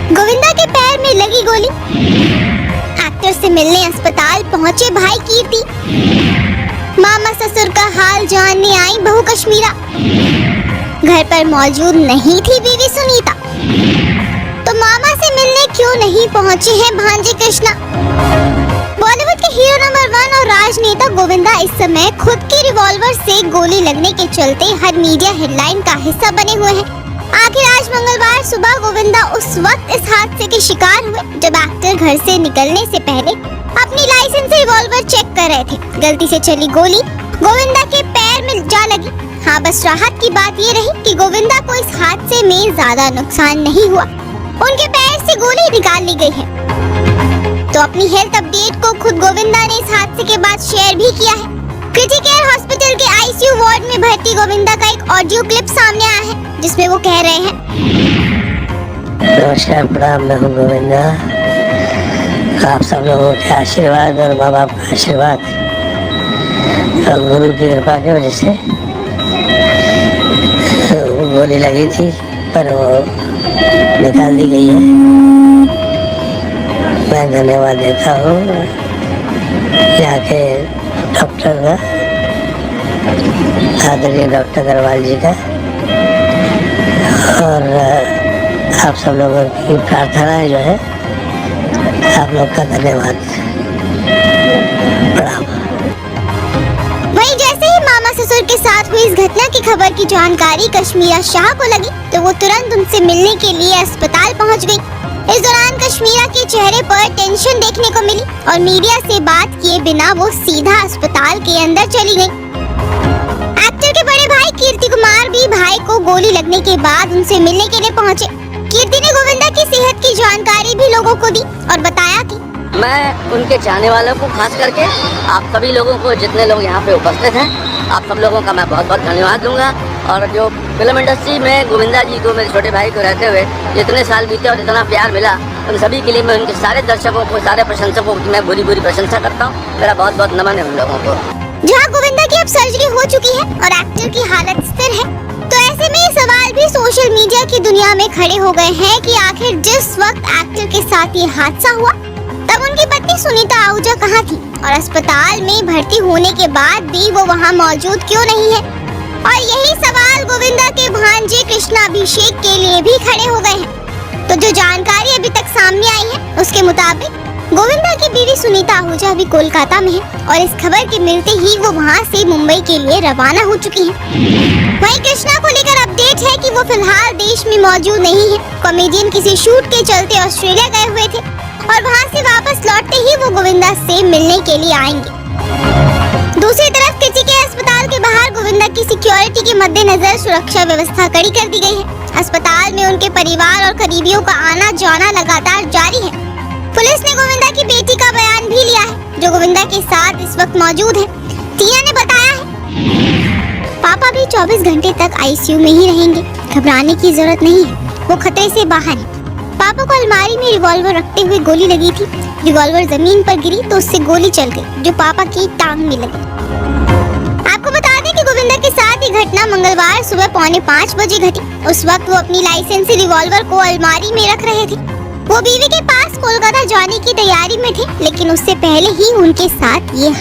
गोविंदा के पैर में लगी गोली। एक्टर से मिलने अस्पताल पहुंचे भाई कीर्ति। मामा ससुर का हाल जानने आई बहू कश्मीरा। घर पर मौजूद नहीं थी बीवी सुनीता, तो मामा से मिलने क्यों नहीं पहुंचे हैं भांजे कृष्णा। बॉलीवुड के हीरो नंबर 1 और राजनेता गोविंदा इस समय खुद की रिवॉल्वर से गोली लगने के चलते हर मीडिया हेडलाइन का हिस्सा बने हुए हैं। आखिर आज मंगलवार सुबह गोविंदा उस वक्त इस हादसे के शिकार हुए जब एक्टर घर से निकलने से पहले अपनी लाइसेंस रिवॉल्वर चेक कर रहे थे। गलती से चली गोली गोविंदा के पैर में जा लगी। हाँ, बस राहत की बात ये रही कि गोविंदा को इस हादसे में ज्यादा नुकसान नहीं हुआ। उनके पैर से गोली निकाल ली गई है। तो अपनी हेल्थ अपडेट को खुद गोविंदा ने इस हादसे के बाद शेयर भी किया है। क्रिटिकेयर हॉस्पिटल के आईसीयू वार्ड में भर्ती गोविंदा का एक ऑडियो क्लिप सामने आया है, जिसमें वो कह रहे हैं, नमस्कार, प्रणाम, मैं हूँ गोविंदा। आप सब लोगों के आशीर्वाद और माँ बाप का आशीर्वाद और गुरु की कृपा की वजह से गोली लगी थी, पर वो निकाल दी गई है। मैं धन्यवाद देता हूँ यहाँ के डॉक्टर का, आदरणीय डॉक्टर अग्रवाल जी का, और आप सब लोगों की प्रार्थनाएं जो है, आप लोग का धन्यवाद, प्रणाम। वहीं जैसे ही मामा ससुर के साथ हुई इस घटना की खबर की जानकारी कश्मीरा शाह को लगी, तो वो तुरंत उनसे मिलने के लिए अस्पताल पहुंच गई। इस दौरान कश्मीरा के चेहरे पर टेंशन देखने को मिली और मीडिया से बात किए बिना वो सीधा अस्पताल के अंदर चली गई। एक्टर के बड़े भाई कीर्ति कुमार भी भाई को गोली लगने के बाद उनसे मिलने के लिए पहुंचे। कीर्ति ने गोविंदा की सेहत की जानकारी भी लोगों को दी और बताया कि मैं उनके चाहने वालों को, खास करके आप सभी लोगों को, जितने लोग यहाँ पे उपस्थित हैं, आप सब लोगों का मैं बहुत बहुत धन्यवाद दूंगा। और जो फिल्म इंडस्ट्री में गोविंदा जी को, मेरे छोटे भाई को रहते हुए जितने साल बीते और जितना प्यार मिला, उन सभी के लिए मैं उनके सारे दर्शकों को, सारे प्रशंसकों की मैं बुरी प्रशंसा करता हूँ। मेरा बहुत बहुत नमन है उन लोगों को। जहाँ गोविंदा की अब सर्जरी हो चुकी है और एक्टर की हालत स्थिर है, तो ऐसे में ये सवाल भी सोशल मीडिया की दुनिया में खड़े हो गए हैं कि आखिर जिस वक्त एक्टर के साथ ये हादसा हुआ, तब उनकी पत्नी सुनीता आहूजा कहाँ थी और अस्पताल में भर्ती होने के बाद भी वो वहाँ मौजूद क्यों नहीं है। और यही सवाल गोविंदा के भांजे कृष्णाभिषेक के लिए भी खड़े हो गए हैं। तो जो जानकारी अभी तक सामने आई है, उसके मुताबिक गोविंदा की बीवी सुनीता आहूजा अभी कोलकाता में है और इस खबर के मिलते ही वो वहाँ से मुंबई के लिए रवाना हो चुकी हैं। वहीं कृष्णा को लेकर अपडेट है कि वो फिलहाल देश में मौजूद नहीं है। कॉमेडियन किसी शूट के चलते ऑस्ट्रेलिया गए हुए थे और वहाँ से वापस लौटते ही वो गोविंदा से मिलने के लिए आएंगे। दूसरी तरफ क्रिटिकेयर अस्पताल के बाहर गोविंदा की सिक्योरिटी के मद्देनजर सुरक्षा व्यवस्था कड़ी कर दी गई है। अस्पताल में उनके परिवार और करीबियों का आना जाना लगातार जारी है। पुलिस ने गोविंदा की बेटी का बयान भी लिया है, जो गोविंदा के साथ इस वक्त मौजूद है। टिया ने बताया है, पापा भी 24 घंटे तक आईसीयू में ही रहेंगे, घबराने की जरूरत नहीं है, वो खतरे से बाहर है। पापा को अलमारी में रिवॉल्वर रखते हुए गोली लगी थी। रिवॉल्वर जमीन पर गिरी तो उससे गोली चल गई, जो पापा की टांग में लगी। आपको बता दें कि गोविंदा के साथ ये घटना मंगलवार सुबह 4:45 बजे घटी। उस वक्त वो अपनी लाइसेंसी रिवॉल्वर को अलमारी में रख रहे थे। वो बीवी के पास कोलकाता जाने की तैयारी में थे, लेकिन उससे पहले ही उनके साथ ये